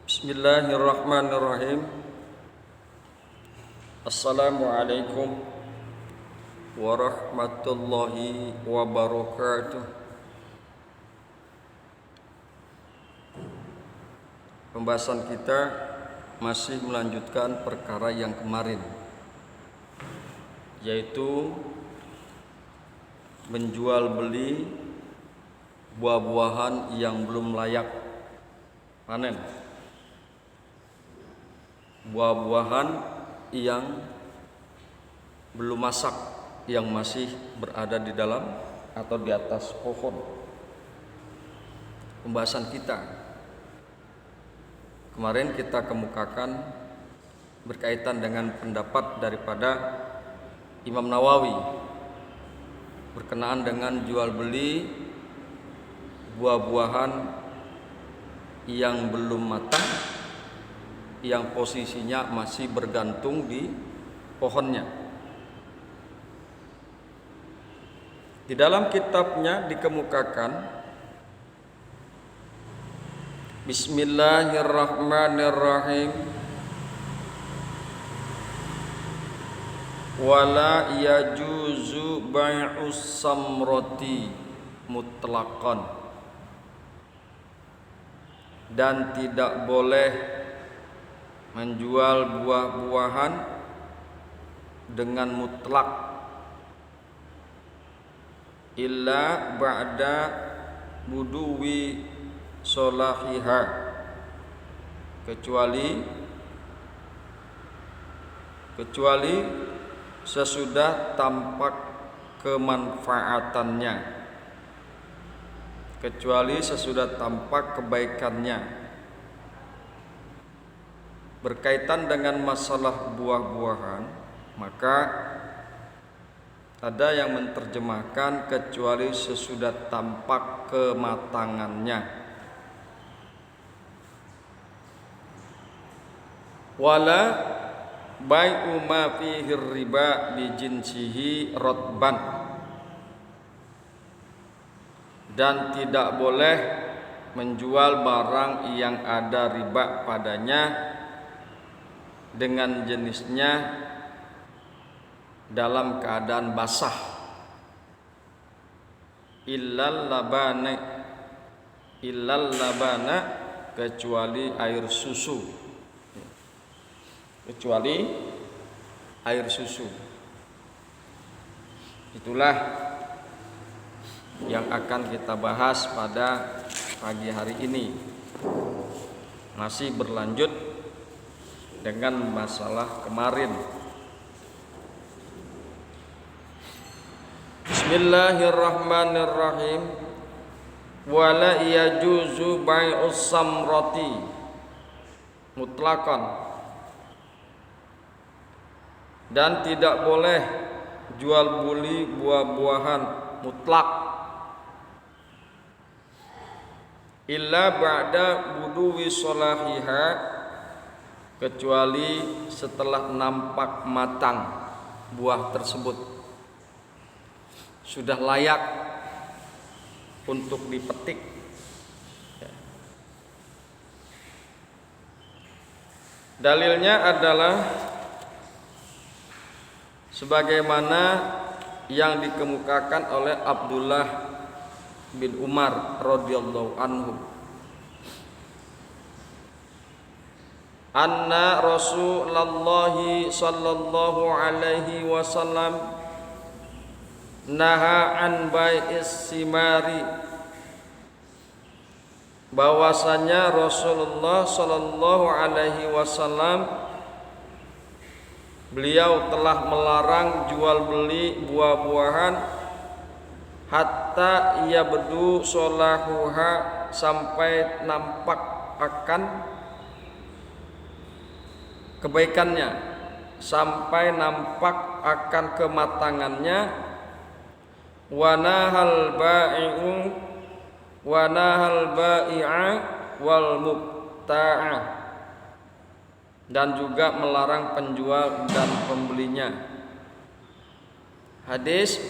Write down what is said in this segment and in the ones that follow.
Bismillahirrahmanirrahim. Assalamualaikum warahmatullahi wabarakatuh. Pembahasan kita masih melanjutkan perkara yang kemarin, yaitu menjual beli buah-buahan yang belum layak panen, buah-buahan yang belum masak, yang masih berada di dalam atau di atas pohon. Pembahasan kita kemarin kita kemukakan berkaitan dengan pendapat daripada Imam Nawawi berkenaan dengan jual beli buah-buahan yang belum matang, yang posisinya masih bergantung di pohonnya. Di dalam kitabnya dikemukakan, Bismillahirrahmanirrahim, wala yajuzu bai'us samrati mutlaqan, dan tidak boleh menjual buah-buahan dengan mutlak illa ba'da buduwi solahiha, kecuali sesudah tampak kemanfaatannya, kecuali sesudah tampak kebaikannya. Berkaitan dengan masalah buah-buahan, maka ada yang menerjemahkan kecuali sesudah tampak kematangannya. Wala bai'u ma fihi riba bi jinsihi rotban, dan tidak boleh menjual barang yang ada riba padanya dengan jenisnya dalam keadaan basah, illal labana, kecuali air susu, Itulah yang akan kita bahas pada pagi hari ini, masih berlanjut dengan masalah kemarin. Bismillahirrahmanirrahim. Wala yajuzu bai'us samrati mutlaqan, dan tidak boleh jual beli buah-buahan mutlak illa ba'da buduwi solahiha, kecuali setelah nampak matang buah tersebut, sudah layak untuk dipetik. Dalilnya adalah sebagaimana yang dikemukakan oleh Abdullah bin Umar radhiyallahu anhu, anna Rasulullah sallallahu alaihi wasallam naha an bai'is simari, bahwasanya Rasulullah sallallahu alaihi wasallam beliau telah melarang jual beli buah-buahan hatta yabdu solahuha, sampai nampak akan kebaikannya, sampai nampak akan kematangannya. Wa nahal bai'a wal mubta'ah, dan juga melarang penjual dan pembelinya. Hadis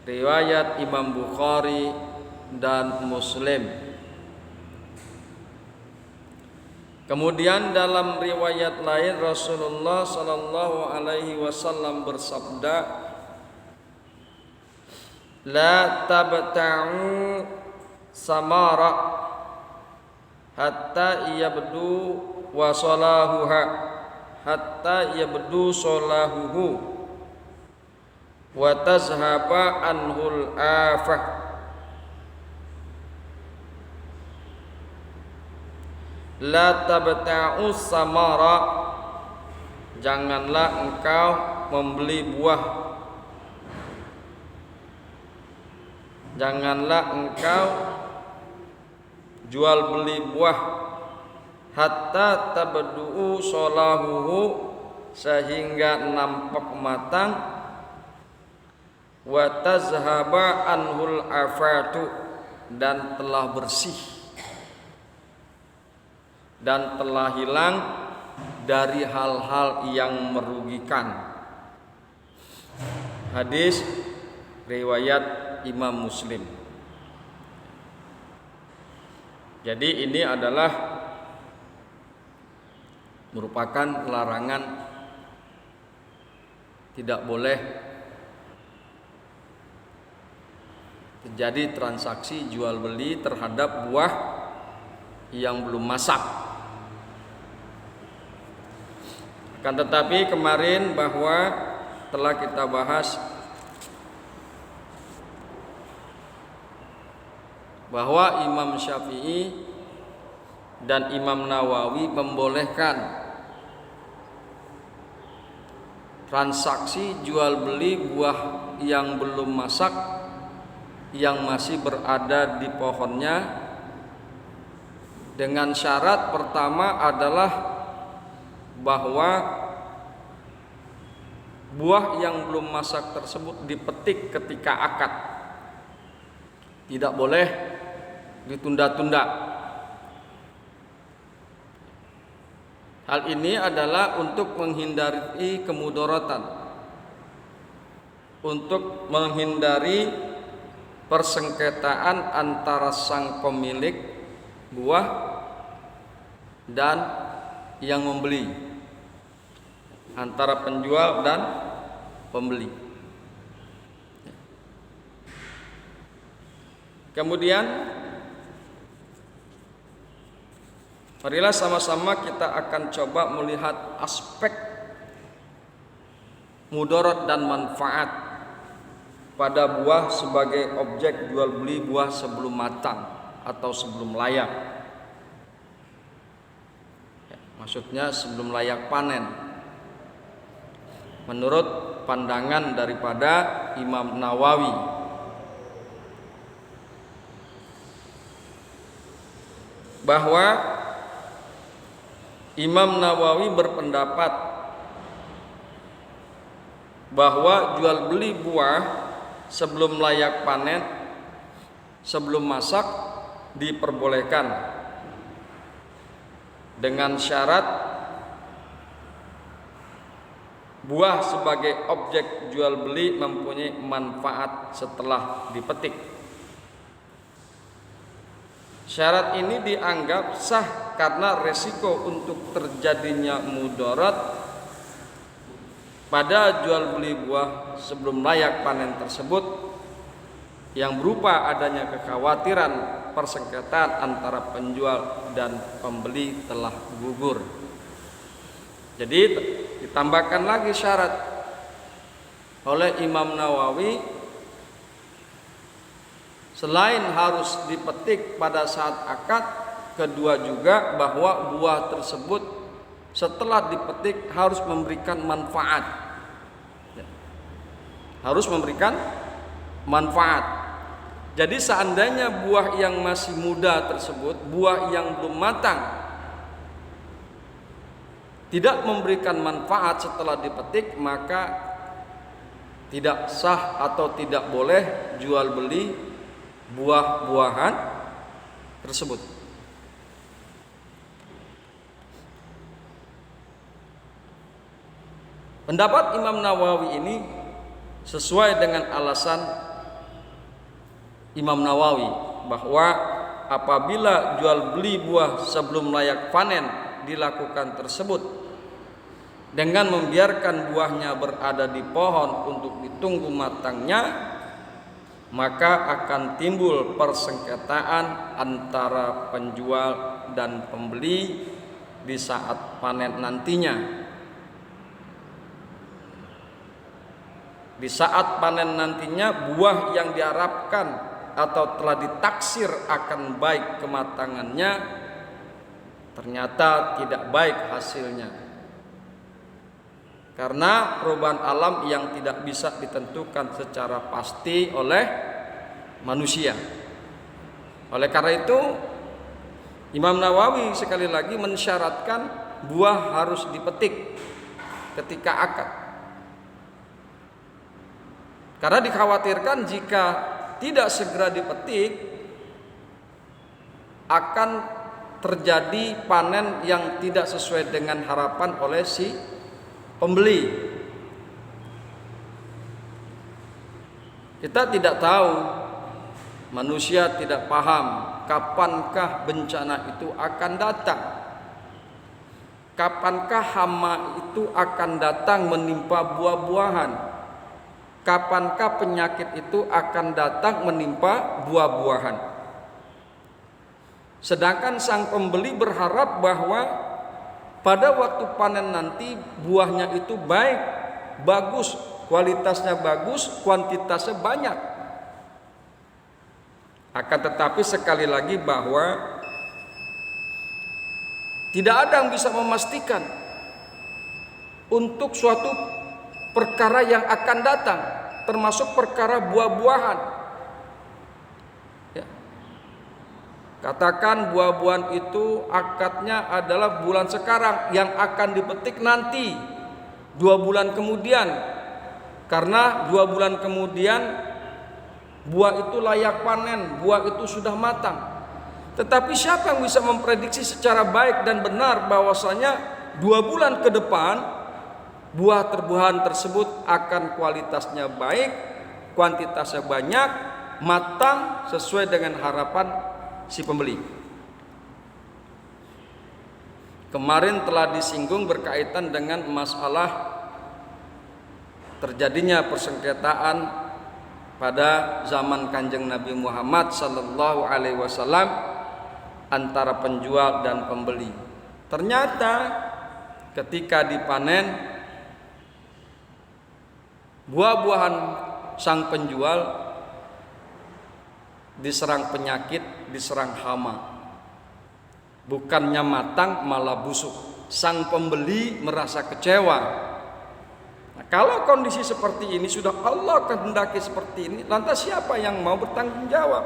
riwayat Imam Bukhari dan Muslim. Kemudian dalam riwayat lain Rasulullah sallallahu alaihi wasallam bersabda, la tabta'u samara hatta yabdu wa salahuha hatta yabdu salahuhu wa tazhaba anhul afah. La tabta'u samara, janganlah engkau membeli buah, janganlah engkau jual beli buah, hatta tabdu'u solahuhu, sehingga nampak matang, wa tazhaba anhul afatu, dan telah bersih dan telah hilang dari hal-hal yang merugikan. Hadis riwayat Imam Muslim. Jadi ini adalah merupakan larangan, tidak boleh terjadi transaksi jual beli terhadap buah yang belum masak. Akan tetapi kemarin bahwa telah kita bahas bahwa Imam Syafi'i dan Imam Nawawi membolehkan transaksi jual beli buah yang belum masak, yang masih berada di pohonnya, dengan syarat pertama adalah bahwa buah yang belum masak tersebut dipetik ketika akad, tidak boleh ditunda-tunda. Hal ini adalah untuk menghindari kemudaratan, untuk menghindari persengketaan antara sang pemilik buah dan yang membeli, antara penjual dan pembeli. Kemudian marilah sama-sama kita akan coba melihat aspek mudarat dan manfaat pada buah sebagai objek jual beli buah sebelum matang atau sebelum layak. Maksudnya sebelum layak panen. Menurut pandangan daripada Imam Nawawi, bahwa Imam Nawawi berpendapat bahwa jual beli buah sebelum layak panen, sebelum masak diperbolehkan, dengan syarat buah sebagai objek jual beli mempunyai manfaat setelah dipetik. Syarat ini dianggap sah karena resiko untuk terjadinya mudarat pada jual beli buah sebelum layak panen tersebut, yang berupa adanya kekhawatiran persengketaan antara penjual dan pembeli telah gugur. Jadi ditambahkan lagi syarat oleh Imam Nawawi, selain harus dipetik pada saat akad, kedua juga bahwa buah tersebut setelah dipetik harus memberikan manfaat, harus memberikan manfaat. Jadi seandainya buah yang masih muda tersebut, buah yang belum matang, tidak memberikan manfaat setelah dipetik, maka tidak sah atau tidak boleh jual beli buah-buahan tersebut. Pendapat Imam Nawawi ini sesuai dengan alasan Imam Nawawi bahwa apabila jual beli buah sebelum layak panen dilakukan tersebut dengan membiarkan buahnya berada di pohon untuk ditunggu matangnya, maka akan timbul persengketaan antara penjual dan pembeli di saat panen nantinya. Di saat panen nantinya, buah yang diharapkan atau telah ditaksir akan baik kematangannya ternyata tidak baik hasilnya, karena perubahan alam yang tidak bisa ditentukan secara pasti oleh manusia. Oleh karena itu, Imam Nawawi sekali lagi mensyaratkan buah harus dipetik ketika akad, karena dikhawatirkan jika tidak segera dipetik akan terjadi panen yang tidak sesuai dengan harapan oleh si pembeli. Kita tidak tahu, manusia tidak paham kapankah bencana itu akan datang, kapankah hama itu akan datang menimpa buah-buahan, kapankah penyakit itu akan datang menimpa buah-buahan. Sedangkan sang pembeli berharap bahwa pada waktu panen nanti buahnya itu baik, bagus, kualitasnya bagus, kuantitasnya banyak. Akan tetapi sekali lagi bahwa tidak ada yang bisa memastikan untuk suatu perkara yang akan datang, termasuk perkara buah-buahan. Katakan buah-buahan itu akadnya adalah bulan sekarang, yang akan dipetik nanti 2 bulan kemudian, karena 2 bulan kemudian buah itu layak panen, buah itu sudah matang. Tetapi siapa yang bisa memprediksi secara baik dan benar bahwasanya 2 bulan ke depan buah-buahan tersebut akan kualitasnya baik, kuantitasnya banyak, matang sesuai dengan harapan si pembeli. Kemarin telah disinggung berkaitan dengan masalah terjadinya persengketaan pada zaman Kanjeng Nabi Muhammad sallallahu alaihi wasallam antara penjual dan pembeli. Ternyata ketika dipanen buah-buahan sang penjual diserang penyakit, diserang hama, bukannya matang malah busuk. Sang pembeli merasa kecewa. Nah, kalau kondisi seperti ini sudah Allah kehendaki seperti ini, lantas siapa yang mau bertanggung jawab?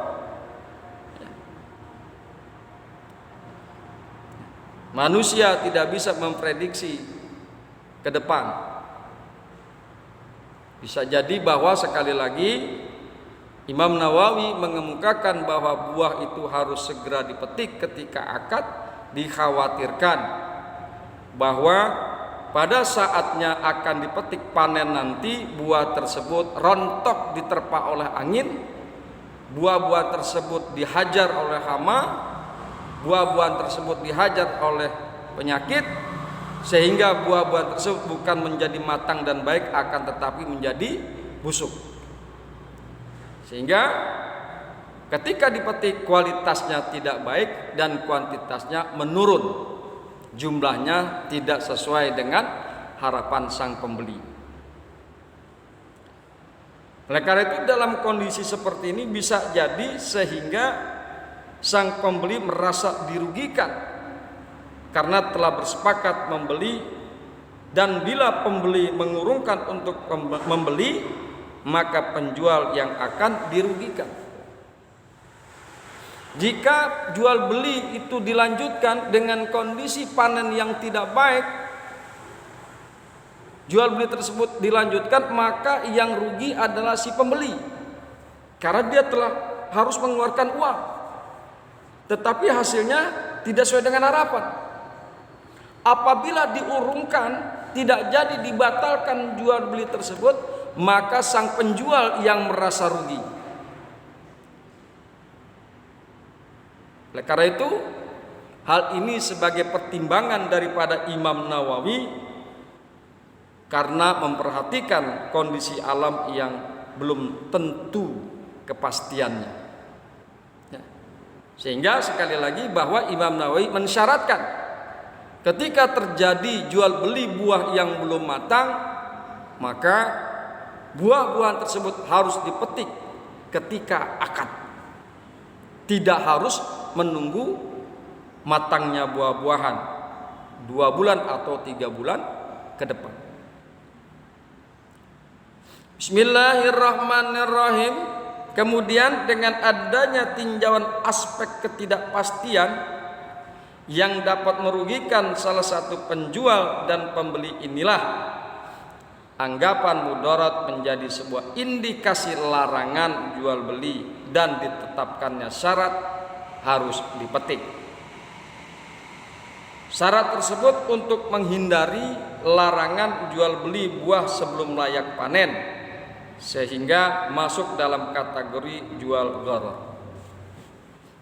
Manusia tidak bisa memprediksi ke depan. Bisa jadi bahwa sekali lagi Imam Nawawi mengemukakan bahwa buah itu harus segera dipetik ketika akad, dikhawatirkan bahwa pada saatnya akan dipetik panen nanti buah tersebut rontok diterpa oleh angin, buah-buah tersebut dihajar oleh hama, buah-buahan tersebut dihajar oleh penyakit, sehingga buah-buahan tersebut bukan menjadi matang dan baik, akan tetapi menjadi busuk. Sehingga ketika dipetik kualitasnya tidak baik dan kuantitasnya menurun, jumlahnya tidak sesuai dengan harapan sang pembeli. Oleh karena itu dalam kondisi seperti ini bisa jadi sehingga sang pembeli merasa dirugikan karena telah bersepakat membeli, dan bila pembeli mengurungkan untuk membeli, maka penjual yang akan dirugikan. Jika jual beli itu dilanjutkan dengan kondisi panen yang tidak baik, jual beli tersebut dilanjutkan, maka yang rugi adalah si pembeli, karena dia telah harus mengeluarkan uang, tetapi hasilnya tidak sesuai dengan harapan. Apabila diurungkan, tidak jadi dibatalkan jual beli tersebut, maka sang penjual yang merasa rugi. Oleh karena itu hal ini sebagai pertimbangan daripada Imam Nawawi karena memperhatikan kondisi alam yang belum tentu kepastiannya. Ya. Sehingga sekali lagi bahwa Imam Nawawi mensyaratkan ketika terjadi jual beli buah yang belum matang, maka buah-buahan tersebut harus dipetik ketika akad. Tidak harus menunggu matangnya buah-buahan 2 bulan atau 3 bulan ke depan. Bismillahirrahmanirrahim. Kemudian dengan adanya tinjauan aspek ketidakpastian yang dapat merugikan salah satu penjual dan pembeli, inilah anggapan mudarat menjadi sebuah indikasi larangan jual beli dan ditetapkannya syarat harus dipetik. Syarat tersebut untuk menghindari larangan jual beli buah sebelum layak panen, sehingga masuk dalam kategori jual gharar.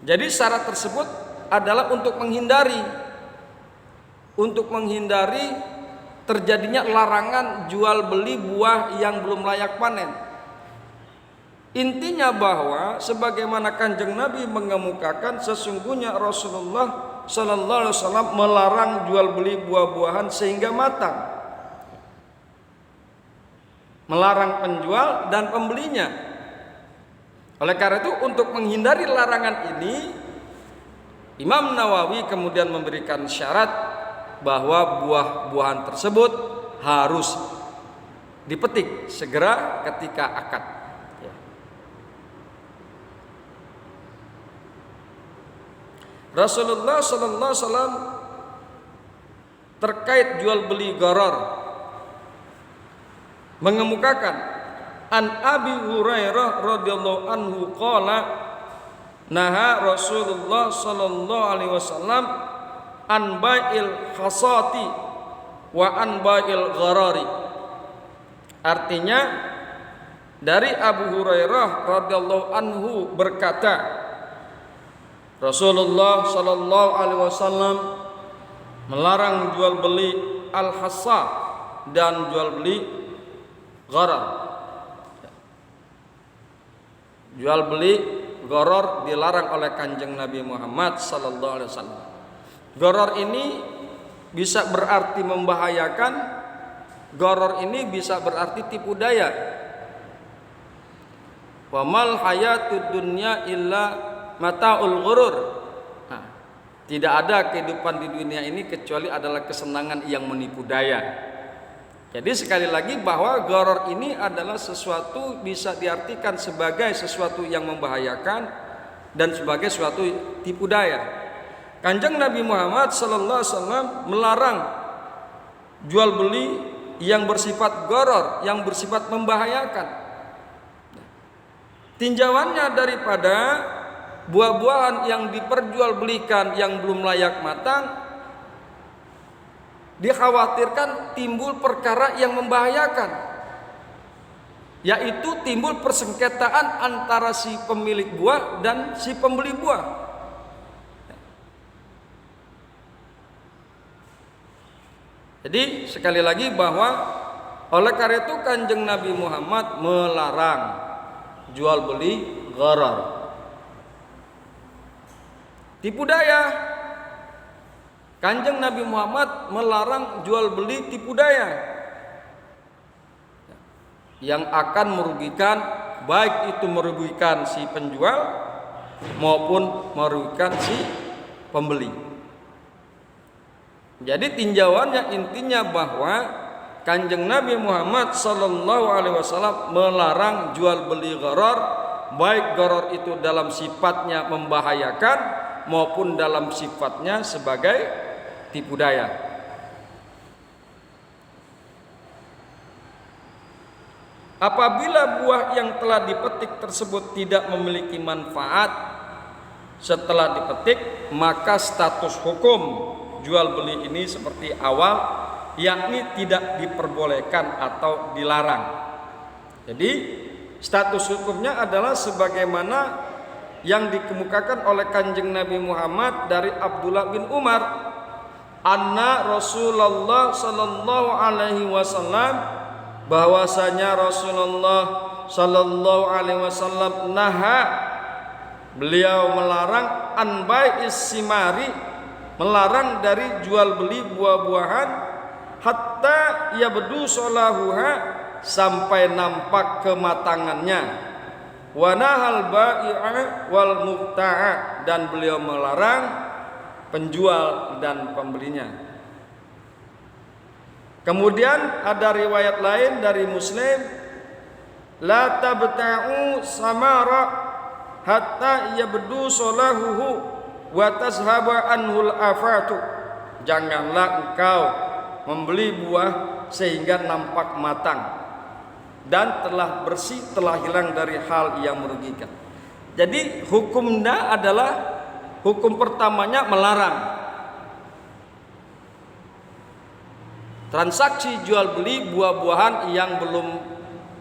Jadi syarat tersebut adalah untuk menghindari terjadinya larangan jual beli buah yang belum layak panen. Intinya bahwa sebagaimana Kanjeng Nabi mengemukakan, sesungguhnya Rasulullah sallallahu alaihi wasallam melarang jual beli buah-buahan sehingga matang. Melarang penjual dan pembelinya. Oleh karena itu, untuk menghindari larangan ini, Imam Nawawi kemudian memberikan syarat bahwa buah-buahan tersebut harus dipetik segera ketika akad. Rasulullah sallallahu alaihi wasallam terkait jual beli gharar mengemukakan, an Abi Hurairah radhiyallahu anhu qala naha Rasulullah sallallahu alaihi wasallam an bai'il khasati wa an bai'il gharari. Artinya dari Abu Hurairah radhiyallahu anhu berkata, Rasulullah sallallahu alaihi wasallam melarang jual beli al-hassa dan jual beli gharar. Jual beli gharar dilarang oleh Kanjeng Nabi Muhammad sallallahu alaihi wasallam. Gharar ini bisa berarti membahayakan, gharar ini bisa berarti tipu daya. Wa mal hayatud dunya illa mataul ghurur. Nah, tidak ada kehidupan di dunia ini kecuali adalah kesenangan yang menipu daya. Jadi sekali lagi bahwa gharar ini adalah sesuatu bisa diartikan sebagai sesuatu yang membahayakan dan sebagai suatu tipu daya. Kanjeng Nabi Muhammad sallallahu alaihi wasallam melarang jual beli yang bersifat gharar, yang bersifat membahayakan. Tinjauannya daripada buah-buahan yang diperjualbelikan yang belum layak matang, dikhawatirkan timbul perkara yang membahayakan, yaitu timbul persengketaan antara si pemilik buah dan si pembeli buah. Jadi sekali lagi bahwa oleh karena itu Kanjeng Nabi Muhammad melarang jual beli gharar, tipu daya. Kanjeng Nabi Muhammad melarang jual beli tipu daya yang akan merugikan, baik itu merugikan si penjual maupun merugikan si pembeli. Jadi tinjauannya intinya bahwa Kanjeng Nabi Muhammad sallallahu alaihi wasallam melarang jual beli gharar, baik gharar itu dalam sifatnya membahayakan maupun dalam sifatnya sebagai tipu daya. Apabila buah yang telah dipetik tersebut tidak memiliki manfaat setelah dipetik, maka status hukum jual beli ini seperti awal, yakni tidak diperbolehkan atau dilarang. Jadi status hukumnya adalah sebagaimana yang dikemukakan oleh Kanjeng Nabi Muhammad dari Abdullah bin Umar, anna Rasulullah sallallahu alaihi wasallam, bahwasanya Rasulullah sallallahu alaihi wasallam naha, beliau melarang an bai'is simari, melarang dari jual beli buah-buahan, hatta yabdu salahuha, sampai nampak kematangannya, wa nahal bai'a wal mubta'a, dan beliau melarang penjual dan pembelinya. Kemudian ada riwayat lain dari Muslim, la tabta'u samara hatta yabdu salahuhu wa tazhaba anhul afatu, janganlah engkau membeli buah sehingga nampak matang dan telah bersih, telah hilang dari hal yang merugikan. Jadi hukumnya adalah, hukum pertamanya melarang transaksi jual beli buah-buahan yang belum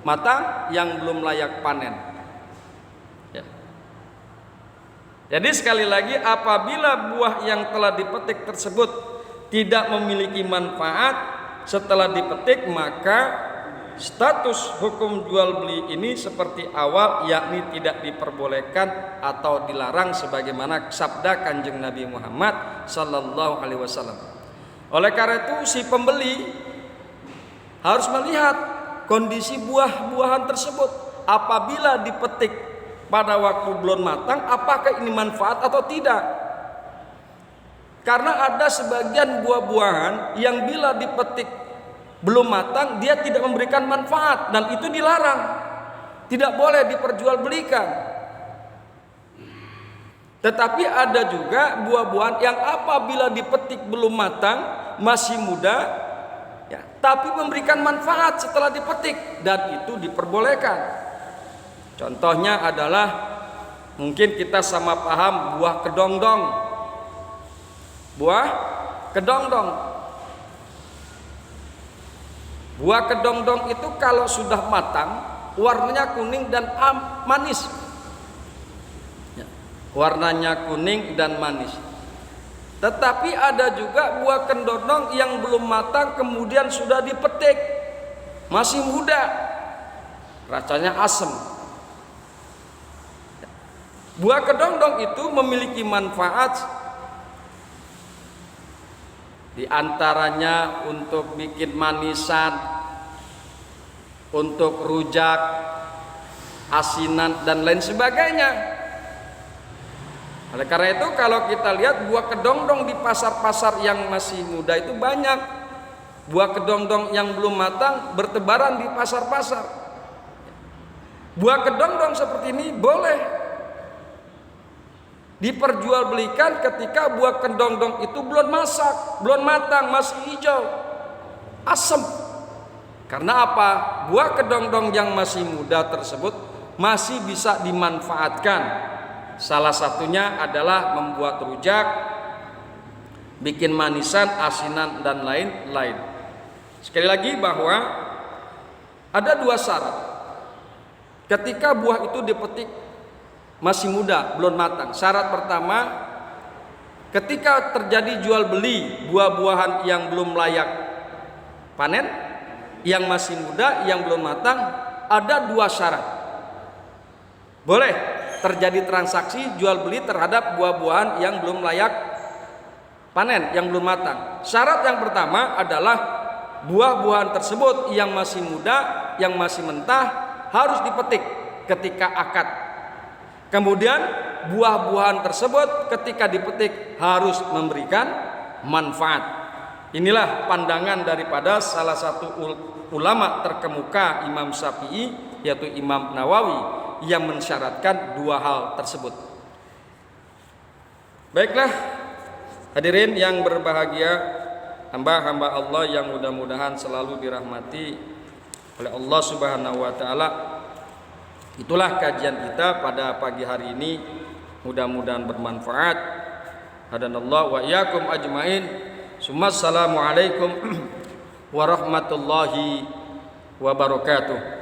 matang, yang belum layak panen. Ya. Jadi sekali lagi, apabila buah yang telah dipetik tersebut tidak memiliki manfaat setelah dipetik, maka status hukum jual beli ini seperti awal, yakni tidak diperbolehkan atau dilarang sebagaimana sabda Kanjeng Nabi Muhammad sallallahu alaihi wasallam. Oleh karena itu si pembeli harus melihat kondisi buah-buahan tersebut. Apabila dipetik pada waktu belum matang, apakah ini manfaat atau tidak? Karena ada sebagian buah-buahan yang bila dipetik belum matang, dia tidak memberikan manfaat, dan itu dilarang, tidak boleh diperjualbelikan. Tetapi ada juga buah-buahan yang apabila dipetik belum matang, masih muda, ya, tapi memberikan manfaat setelah dipetik, dan itu diperbolehkan. Contohnya adalah, mungkin kita sama paham buah kedongdong. Buah kedongdong. Buah kedongdong itu kalau sudah matang, warnanya kuning dan manis. Ya, warnanya kuning dan manis. Tetapi ada juga buah kedongdong yang belum matang kemudian sudah dipetik, masih muda, rasanya asam. Buah kedongdong itu memiliki manfaat, di antaranya untuk bikin manisan, untuk rujak, asinan, dan lain sebagainya. Oleh karena itu kalau kita lihat buah kedongdong di pasar-pasar yang masih muda itu banyak. Buah kedongdong yang belum matang bertebaran di pasar-pasar. Buah kedongdong seperti ini boleh diperjualbelikan ketika buah kedongdong itu belum masak, belum matang, masih hijau, asam. Karena apa? Buah kedongdong yang masih muda tersebut masih bisa dimanfaatkan. Salah satunya adalah membuat rujak, bikin manisan, asinan, dan lain-lain. Sekali lagi bahwa ada dua syarat ketika buah itu dipetik masih muda, belum matang. Syarat pertama, ketika terjadi jual beli buah-buahan yang belum layak panen, yang masih muda, yang belum matang, ada dua syarat. Boleh terjadi transaksi jual beli terhadap buah-buahan yang belum layak panen, yang belum matang. Syarat yang pertama adalah buah-buahan tersebut yang masih muda, yang masih mentah, harus dipetik ketika akad. Kemudian buah-buahan tersebut ketika dipetik harus memberikan manfaat. Inilah pandangan daripada salah satu ulama terkemuka Imam Syafi'i, yaitu Imam Nawawi, yang mensyaratkan dua hal tersebut. Baiklah hadirin yang berbahagia, hamba-hamba Allah yang mudah-mudahan selalu dirahmati oleh Allah Subhanahu wa taala. Itulah kajian kita pada pagi hari ini, mudah-mudahan bermanfaat. Hadanallahu wa iyyakum ajmain. Assalamualaikum warahmatullahi wabarakatuh.